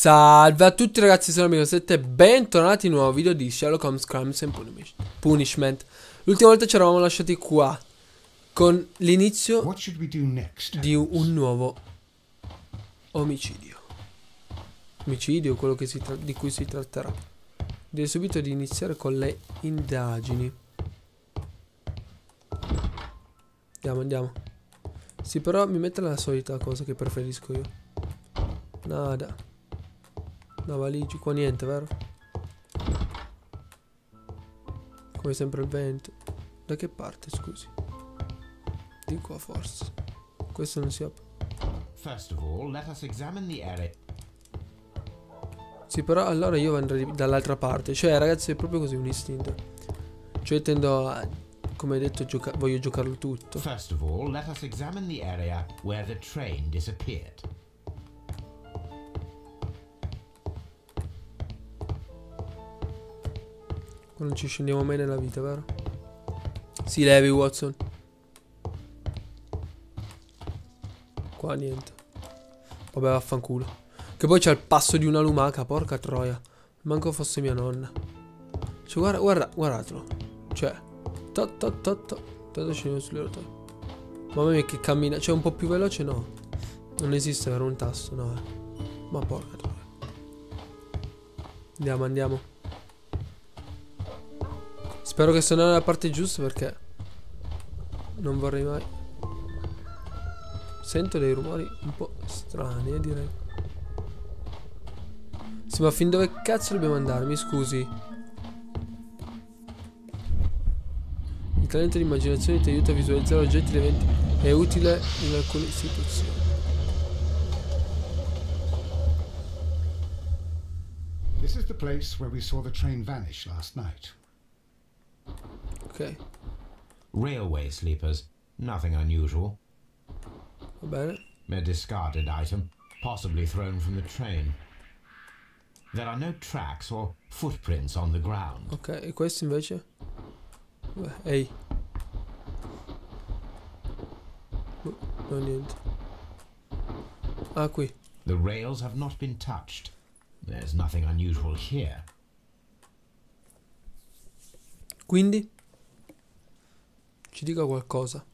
Salve a tutti ragazzi, sono amico 7 e bentornati in un nuovo video di Sherlock Holmes Crimes and Punishment. L'ultima volta ci eravamo lasciati qua con l'inizio di un nuovo omicidio. Omicidio, quello che di cui si tratterà. Direi subito di iniziare con le indagini. Andiamo. Sì, però mi mette la solita cosa che preferisco io. Nada. Una valigia, qua niente, vero? Come sempre il vento. Da che parte, scusi? Di qua forse. Questo non si apre. First of all, let us examine the area. Sì, però allora io andrei dall'altra parte. Cioè, ragazzi, è proprio così un istinto. Cioè, tendo a, come detto, voglio giocarlo tutto. First of all, let us examine the area where the train disappeared. Non ci scendiamo mai nella vita, vero? Si levi, Watson. Qua niente. Vabbè, vaffanculo. Che poi c'è il passo di una lumaca, porca troia. Manco fosse mia nonna. Cioè, guardatelo. Cioè, tanto scendiamo sulle rotaie. Mamma mia che cammina. Cioè, un po' più veloce no. Non esiste, vero, un tasto, no. Ma porca troia. Andiamo. Spero che sia nella parte giusta perché non vorrei mai. Sento dei rumori un po' strani, direi. Sì, ma fin dove cazzo dobbiamo andare? Mi scusi. Il talento di immaginazione ti aiuta a visualizzare oggetti ed eventi. È utile in alcune situazioni. This is the place where we saw the train vanish last night. Ok. Railway sleepers, nothing unusual. Va bene. A discarded item, possibly thrown from the train. There are no tracks or footprints on the ground. Ok, e questo invece? Beh, ehi. No, niente. Ah, qui. The rails have not been touched. There's nothing unusual here. Quindi? Ci dica qualcosa.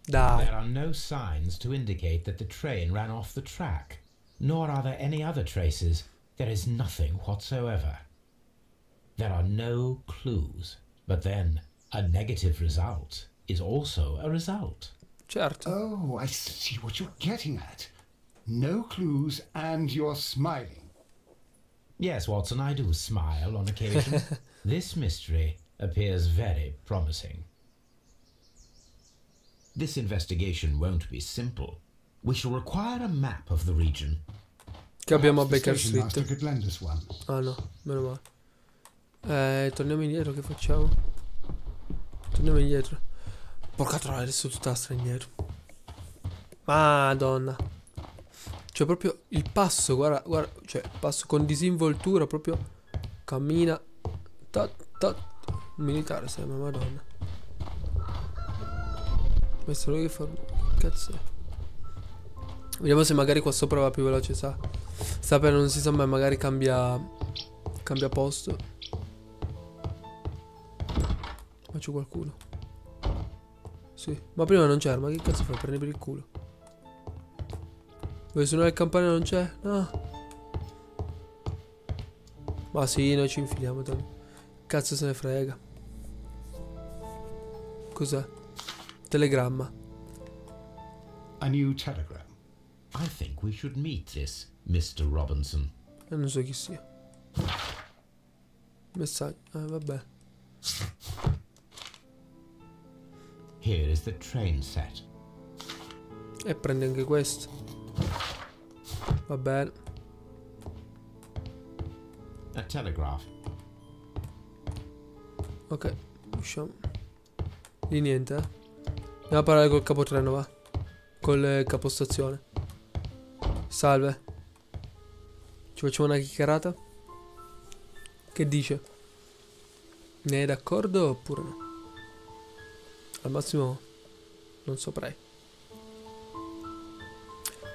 Dai. There are no signs to indicate that the train ran off the track. Nor are there any other traces. There is nothing whatsoever. There are no clues. But then, a negative result is also a result. Certo. Oh, I see what you're getting at. No clues and you're smiling. Yes, Watson, I do smile on occasion. This mystery appears very promising. This investigation won't be simple. We shall require a map of the region. Che abbiamo a Perhaps the Baker station master Street. could lend us one. Ah no, meno male. Torniamo indietro, che facciamo? Torniamo indietro. Porca troia, adesso tutta la strada indietro. Madonna. Cioè proprio il passo, guarda, cioè il passo con disinvoltura, proprio cammina. Militare sembra, madonna. Questo è lui che fa. Cazzo è? Vediamo se magari qua sopra va più veloce, sa. Sta per non si sa mai, magari cambia posto. Ma c'è qualcuno. Sì, ma prima non c'era, ma che cazzo fai? Prendi per il culo. Vuoi suonare il campanello? Non c'è? No. Ma sì, noi ci infiliamo. Cazzo se ne frega. Cos'è? Telegramma. A new telegram. I think we should meet this Mr. Robinson. Non so chi sia. Messaggio. Vabbè. Here is the train set. E prende anche questo. Va bene. A telegraph. Ok, usciamo. Di niente, Andiamo a parlare col capotreno, va. Col capostazione. Salve. Ci facciamo una chiacchierata? Che dice? Ne è d'accordo oppure no? Al massimo non saprei.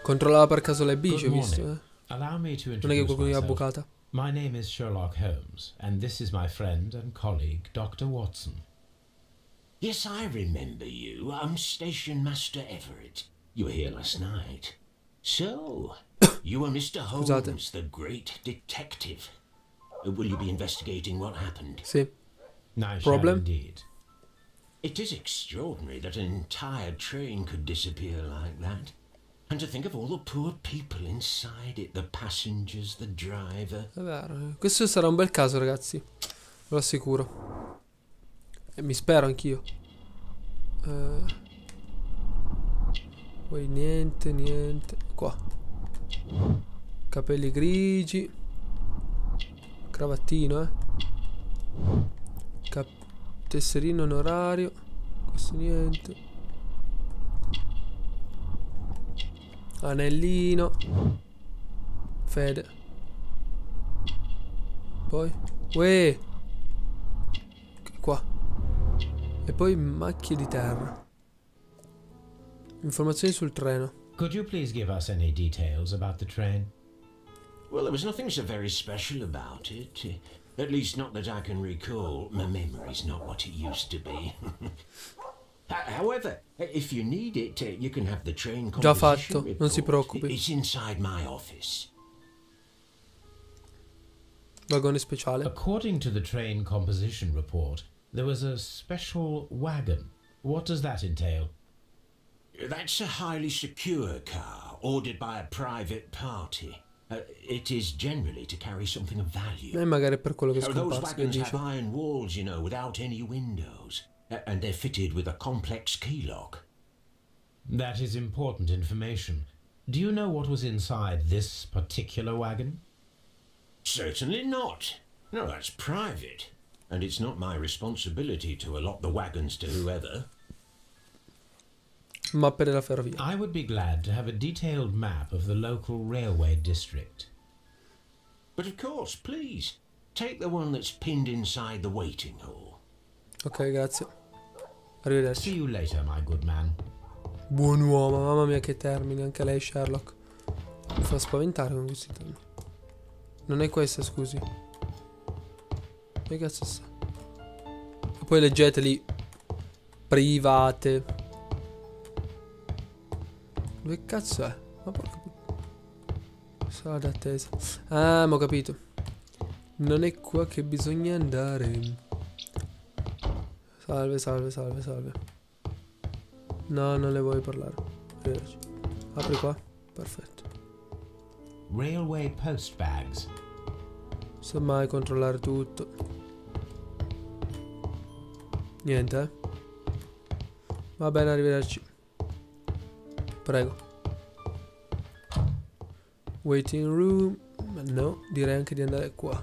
Controllava per caso le bici, ho Good visto, morning. Allow me to Non è che introduce qualcuno gli ha myself. bucata. My name is Sherlock Holmes, and this is my friend and colleague, Dr. Watson. Yes, I remember you. I'm Station Master Everett. You were here last night. So, you are Mr. Holmes, the great detective. Will you be investigating what happened? Sì. I shall Problem? indeed. It is extraordinary that an entire train could disappear like that. And to think of all the poor people inside it, the passengers, the driver. È vero. Questo sarà un bel caso, ragazzi. Ve lo assicuro. E mi spero anch'io. Poi niente. Qua. Capelli grigi. Cravattino, tesserino onorario. Questo niente. Anellino. Fede. Poi uè. Qua. E poi macchie di terra. Informazioni sul treno. Could you please give us any details about the train? Well, there was nothing so very special about it. At least not that I can recall. My memory's not what it used to be. However, if you need it, you can have the train Già composition fatto, non si report. preoccupi. It's inside my office. Vagone speciale. According to the train composition report, there was a special wagon. What does that entail? That's a highly secure car, ordered by a private party. It is generally to carry something of value. E magari per quello che Those scomparso, che wagons have dice. iron walls, you know, without any windows. And they're fitted with a complex key lock. That is important information. Do you know what was inside this particular wagon? Certainly not. No, that's private. And it's not my responsibility to allot the wagons to whoever. Mappe della ferrovia. I would be glad to have a detailed map of the local railway district. But of course, please, take the one that's pinned inside the waiting hall. Ok, grazie. Arrivederci. See you later, my good man. Buon uomo, mamma mia che termine. Anche lei, Sherlock. Mi fa spaventare con questi termini. Non è questa, scusi. Che cazzo sta? E poi leggeteli. Private. Dove cazzo è? Ma porca puttana. Sala d'attesa. Ah, ma ho capito. Non è qua che bisogna andare. Salve. No, non le vuoi parlare. Arrivederci. Apri qua. Perfetto. Railway post bags. Semmai controllare tutto. Niente, eh? Va bene, arrivederci. Prego. Waiting room. Ma no, direi anche di andare qua.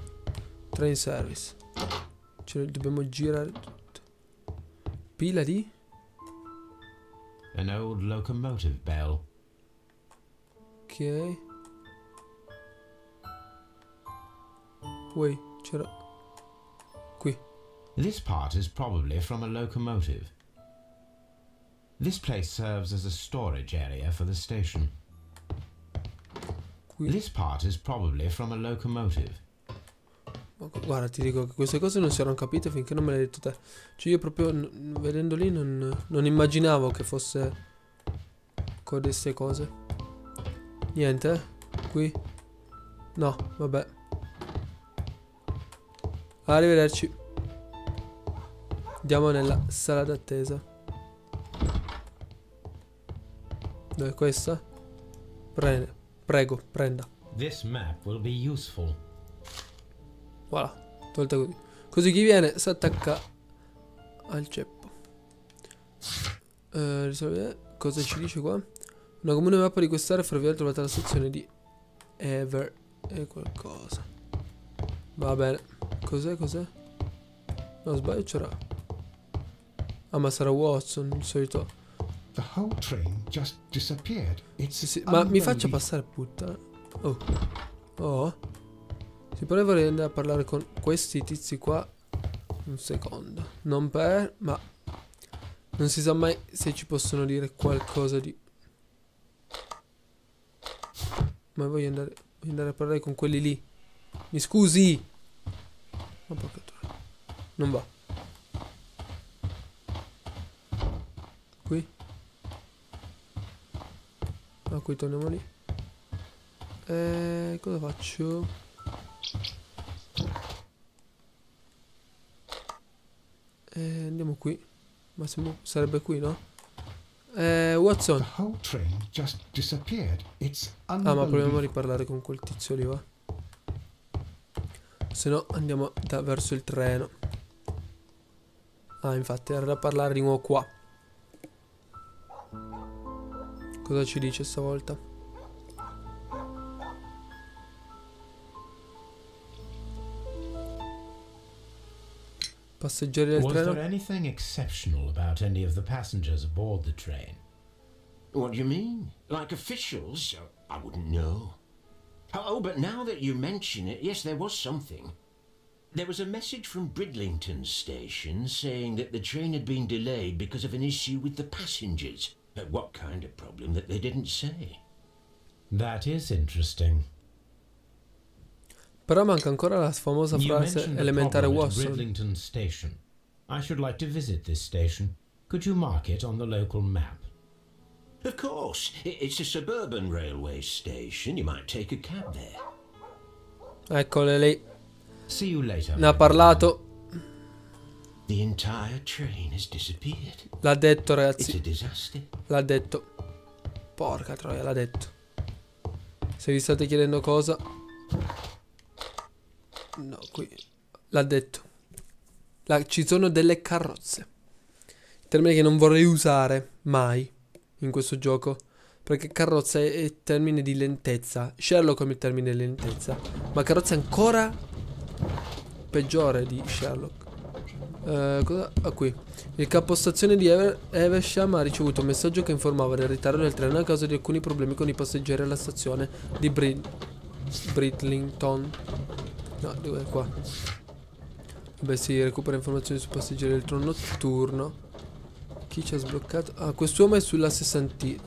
Train service. Cioè, dobbiamo girare tutto. Pila di? An old locomotive bell. Ok. Wait, c'era... Qui. This part is probably from a locomotive. This place serves as a storage area for the station. Qui. This part is probably from a locomotive. Guarda, ti dico che queste cose non si erano capite finché non me l'hai detto te. Cioè io proprio vedendo lì non immaginavo che fosse codeste cose. Niente, eh? Qui? No, vabbè. Arrivederci. Andiamo nella sala d'attesa. Dove è questa? Prego, prenda. This map will be useful. Voilà, tolta così. Così chi viene si attacca al ceppo. Cosa ci dice qua? Una comune mappa di quest'area ferroviaria trovata alla stazione di Ever e qualcosa. Va bene. Cos'è? No, sbaglio, c'era. Ah, ma sarà Watson, il solito. The whole train just disappeared. It's Sì. Ma mi faccia passare, puttana. Oh. Si vorrei andare a parlare con questi tizi qua. Un secondo. Non per... ma... non si sa mai se ci possono dire qualcosa di... Ma voglio andare a parlare con quelli lì. Mi scusi. Ma porca troia. Non va. Qui. Ah, qui torniamo lì. Cosa faccio? Andiamo qui. Ma sarebbe qui, no? Watson. The whole train just disappeared. It's Ah, ma proviamo a unbelievable. riparlare con quel tizio lì, va. Se no andiamo verso il treno. Ah, infatti era da parlare di nuovo qua. Cosa ci dice stavolta? Passeggeri del Was there treno? anything exceptional about any of the passengers aboard the train? What do you mean? Like officials? I wouldn't know. Oh, but now that you mention it, yes, there was something. There was a message from Bridlington station saying that the train had been delayed because of an issue with the passengers. But what kind of problem that they didn't say? That is interesting. Però manca ancora la famosa You frase mentioned the elementare problem at Watson. Bridlington station. I should like to visit this station. Could you mark it on the local map? Of course. It's a suburban railway station. You might take a cab there. Eccole lì. See you later. Ne ha parlato. The entire train has disappeared. L'ha detto, It's a ragazzi. disaster. L'ha detto. Porca troia, l'ha detto. Se vi state chiedendo cosa... No, qui. L'ha detto. Ci sono delle carrozze. Termine che non vorrei usare mai in questo gioco. Perché carrozza è termine di lentezza. Sherlock come termine di lentezza. Ma carrozza è ancora peggiore di Sherlock. Cosa? Ah, qui. Il capostazione di Evesham ha ricevuto un messaggio che informava del ritardo del treno a causa di alcuni problemi con i passeggeri alla stazione di Bridlington. No, dove è qua? Beh, si recupera informazioni su passeggeri del treno notturno. Chi ci ha sbloccato? Ah, quest'uomo è sulla sessantina.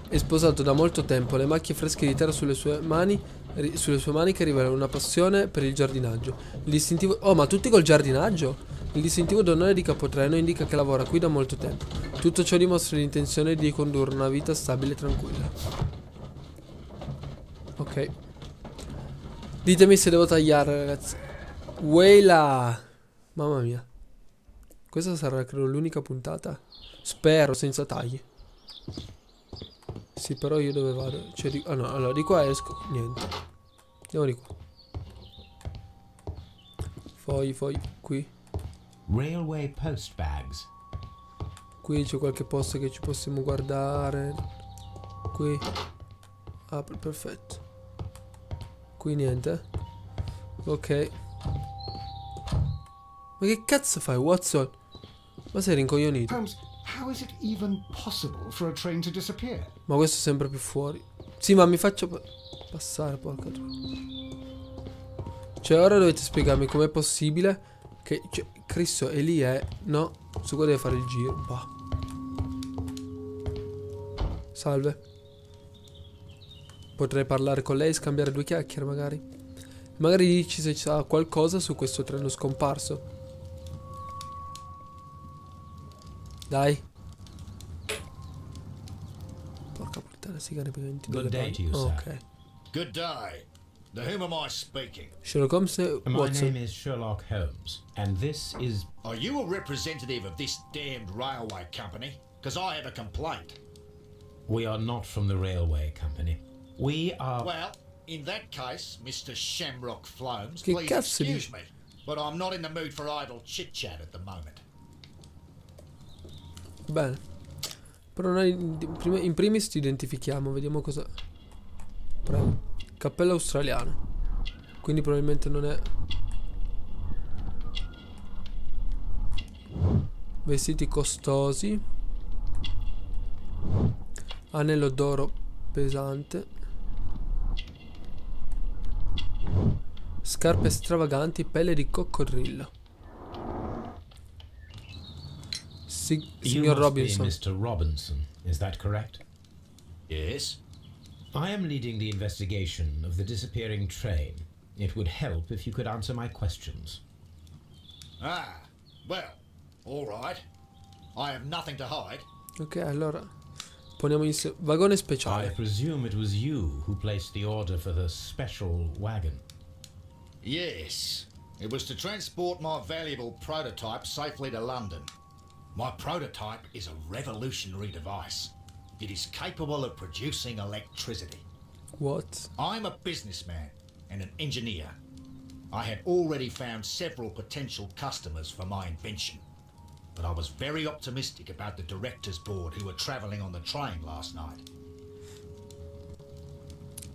È sposato da molto tempo. Le macchie fresche di terra sulle sue mani che rivelano una passione per il giardinaggio. Il distintivo... Oh, ma tutti col giardinaggio? Il distintivo d'onore di capotreno indica che lavora qui da molto tempo. Tutto ciò dimostra l'intenzione di condurre una vita stabile e tranquilla. Ok. Ditemi se devo tagliare, ragazzi. Weila. Mamma mia. Questa sarà, credo, l'unica puntata. Spero, senza tagli. Sì, però io dove vado? Cioè, ah no, allora di qua esco. Niente. Andiamo di qua. Fogli, qui. Railway post bags. Qui c'è qualche posto che ci possiamo guardare. Qui. Apri, perfetto. Qui niente. Ok. Ma che cazzo fai, Watson? Ma sei rincoglionito? Holmes, how is it even possible for a train to disappear? Ma questo è sempre più fuori. Sì, ma mi faccio passare, porca troia. Cioè, ora dovete spiegarmi com'è possibile che... Cioè, Cristo, e lì è... No, su qua deve fare il giro. Bah. Salve. Potrei parlare con lei, scambiare due chiacchiere, magari. Magari dici se c'è qualcosa su questo treno scomparso. Dai. Porca puttana, si cane per 22 Good day to you, sir. ok. Good day. To whom am I speaking? Sherlock Holmes e My Watson. name is Sherlock Holmes, and this is... Are you a representative of this damned railway company? Because I have a complaint. We are not from the railway company. We are... Well, in that case, Mr. Shamrock Flomes, Che please cazzo excuse dici? me, but I'm not in the mood for idle chit-chat at the moment. Bene. Però noi in primis ti identifichiamo. Vediamo cosa... Prego. Cappello australiano. Quindi probabilmente non è... Vestiti costosi. Anello d'oro pesante. Scarpe stravaganti, pelle di coccodrillo. You Signor must be Robinson. Mr. Robinson, is that correct? Yes? I am leading the investigation of the disappearing train. It would help if you could answer my questions. Ah, well, all right. I have nothing to hide. Ok, allora poniamo in vagone I speciale. presume it was you who placed the order for the special wagon. Yes, it was to transport my valuable prototype safely to London. My prototype is a revolutionary device. It is capable of producing electricity. What? I'm a businessman and an engineer. I had already found several potential customers for my invention, but I was very optimistic about the directors board who were travelling on the train last night.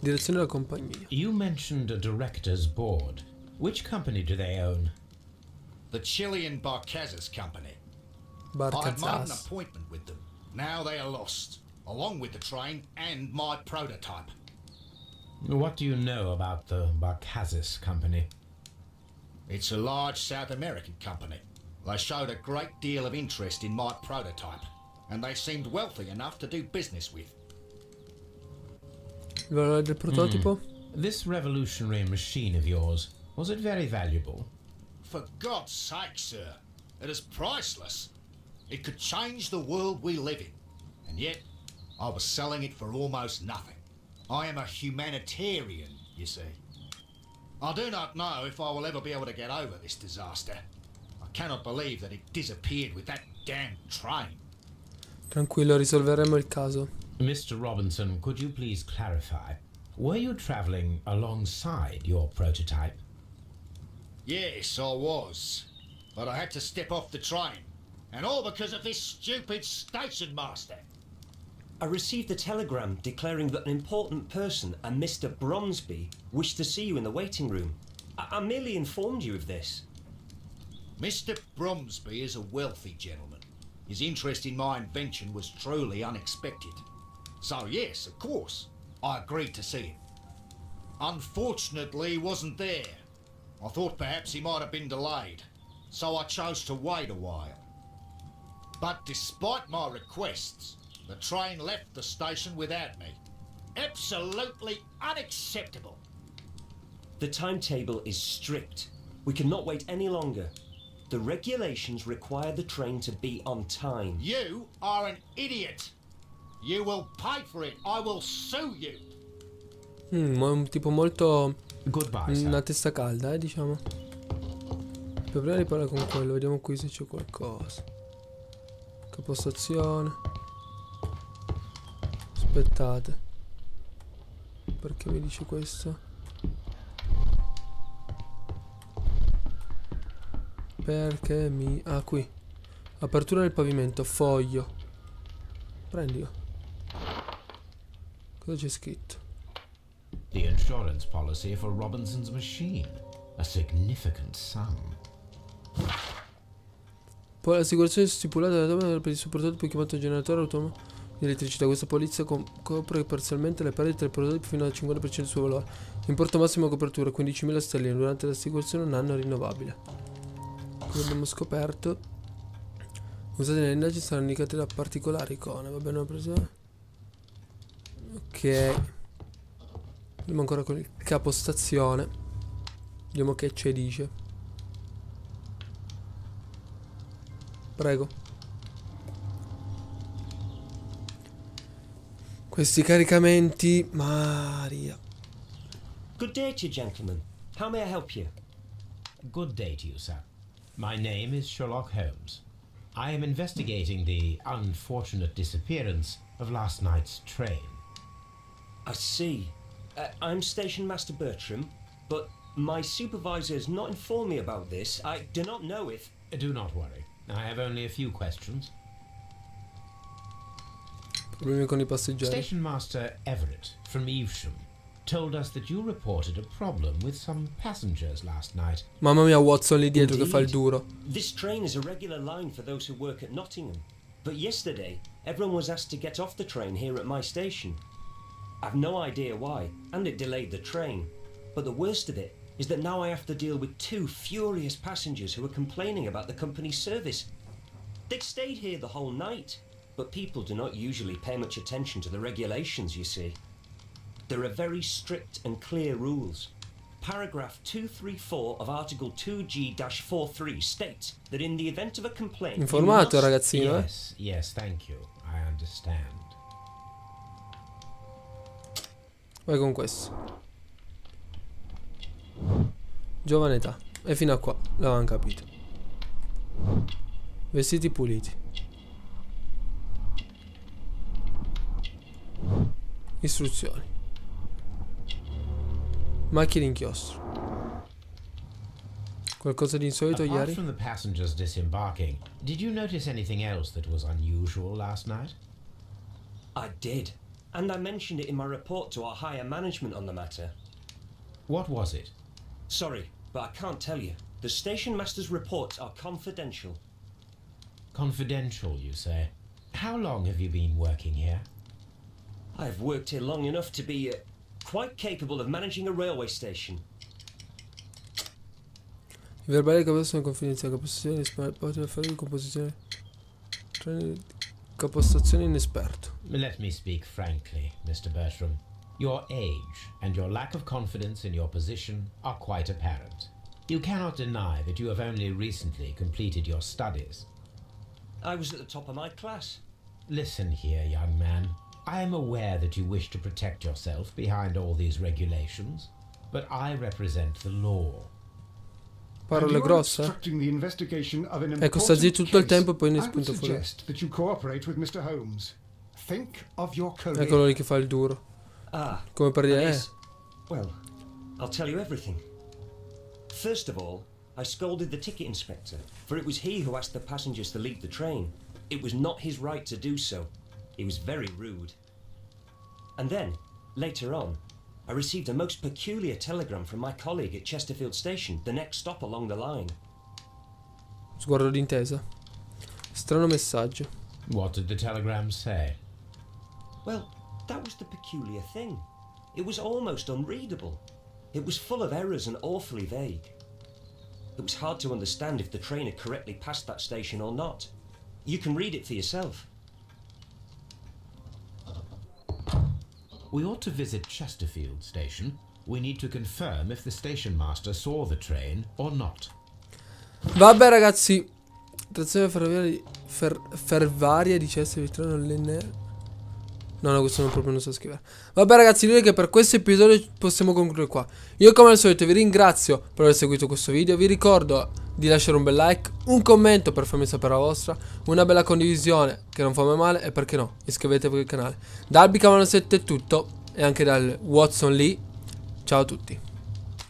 Direzione della compagnia. You mentioned a director's board. Which company do they own? The Chilean Barcazas company. I had made an Barcazas. appointment with them. Now they are lost, along with the train and my prototype. What do you know about the Barcazas company? It's a large South American company. They showed a great deal of interest in my prototype, and they seemed wealthy enough to do business with. Il valore del prototipo? This revolutionary machine of yours, was it very valuable? For God's sake, sir, it is priceless. It could change the world we live in, and yet I was selling it for almost nothing. I am a humanitarian, you see. I do not know if I will ever be able to get over this disaster. I cannot believe that it disappeared with that damn train. Tranquillo, risolveremo il caso. Mr. Robinson, could you please clarify? Were you traveling alongside your prototype? Yes, I was. But I had to step off the train. And all because of this stupid station master. I received a telegram declaring that an important person, a Mr. Bromsby, wished to see you in the waiting room. I merely informed you of this. Mr. Bromsby is a wealthy gentleman. His interest in my invention was truly unexpected. So yes, of course, I agreed to see him. Unfortunately, he wasn't there. I thought perhaps he might have been delayed, so I chose to wait a while. But despite my requests, the train left the station without me. Absolutely unacceptable. The timetable is strict. We cannot wait any longer. The regulations require the train to be on time. You are an idiot. You will pay for it. I will sue you. Un tipo molto... Goodbye, sir. Una testa calda, diciamo. Per prima di parlare con quello, vediamo qui se c'è qualcosa. Capostazione. Aspettate. Perché mi dice questo? Perché mi... Ah, qui. Apertura del pavimento, foglio. Prendilo. Cosa c'è scritto? The insurance policy for Robinson's machine. A significant sum. Poi l'assicurazione stipulata dalla donna per il suo prototipo chiamato generatore autonomo di elettricità. Questa polizia copre parzialmente le perdite del prototipo fino al 50% del suo valore. Importo massimo copertura 15.000 sterline. Durante l'assicurazione un anno rinnovabile. Come abbiamo scoperto, usate nelle indagini saranno indicate da particolari icone. Va bene, ho preso. Ok. Andiamo ancora con il capostazione. Vediamo che ci dice. Prego. Questi caricamenti, Maria. Good day to you, gentlemen. How may I help you? Good day to you, sir. My name is Sherlock Holmes. I am investigating the unfortunate disappearance of last night's train. I see. I'm Station Master Bertram, but my supervisor has not informed me about this. I do not know if... Do not worry. I have only a few questions. Problemi con I passeggeri. Station Master Everett from Evesham told us that you reported a problem with some passengers last night. Mamma mia, Watson lì dietro che fa il Indeed. duro. This train is a regular line for those who work at Nottingham. But yesterday, everyone was asked to get off the train here at my station. I've no idea why, and it delayed the train. But the worst of it is that now I have to deal with two furious passengers who are complaining about the company's service. They've stayed here the whole night, but people do not usually pay much attention to the regulations, you see. there are very strict and clear rules. Paragraph 234 of Article 2G-43 states that in the event of a complaint... Informato, ragazzino, Yes, yes, thank you. I understand. Vai con questo. Giovane età. E fino a qua l'avevamo capito. Vestiti puliti. Istruzioni. Macchie d'inchiostro. Qualcosa di insolito Apart ieri? from the passengers disembarking, did you notice anything else that was unusual last night? I did. And I mentioned it in my report to our higher management on the matter. What was it? Sorry, but I can't tell you. The station master's reports are confidential. Confidential, you say? How long have you been working here? I've worked here long enough to be quite capable of managing a railway station. I verbali che sono confidenziali, capostazione inesperto, affari di composizione, capostazione inesperto. Let me speak frankly, Mr. Bertram. Your age and your lack of confidence in your position are quite apparent. You cannot deny that you have only recently completed your studies. I was at the top of my class. Listen here, young man. I am aware that you wish to protect yourself behind all these regulations, but I represent the law. Parole grosse. Ecco, sta zitto tutto il tempo e poi ne spunta fuori. Eccolo lì che fa il duro. Come per dire, Well, I'll tell you everything. First of all, I scolded the ticket inspector, for it was he who asked the passengers to leave the train. It was not his right to do so. He was very rude. And then, later on, I received a most peculiar telegram from my colleague at Chesterfield Station, the next stop along the line. Sguardo d'intesa. Strano messaggio. What did the telegram say? Well, that was the peculiar thing. It was almost unreadable. It was full of errors and awfully vague. It was hard to understand if the train had correctly passed that station or not. You can read it for yourself. We ought to visit Chesterfield Station. We need to confirm if the station master saw the train or not. Vabbè ragazzi, trazione ferroviaria di Chesterfield all'NR. No, questo non proprio non so scrivere. Vabbè ragazzi, direi che per questo episodio possiamo concludere qua. Io come al solito vi ringrazio per aver seguito questo video. Vi ricordo di lasciare un bel like, un commento per farmi sapere la vostra, una bella condivisione che non fa mai male e perché no, iscrivetevi al canale. Dal Bicamano 7 è tutto e anche dal Watson lì. Ciao a tutti.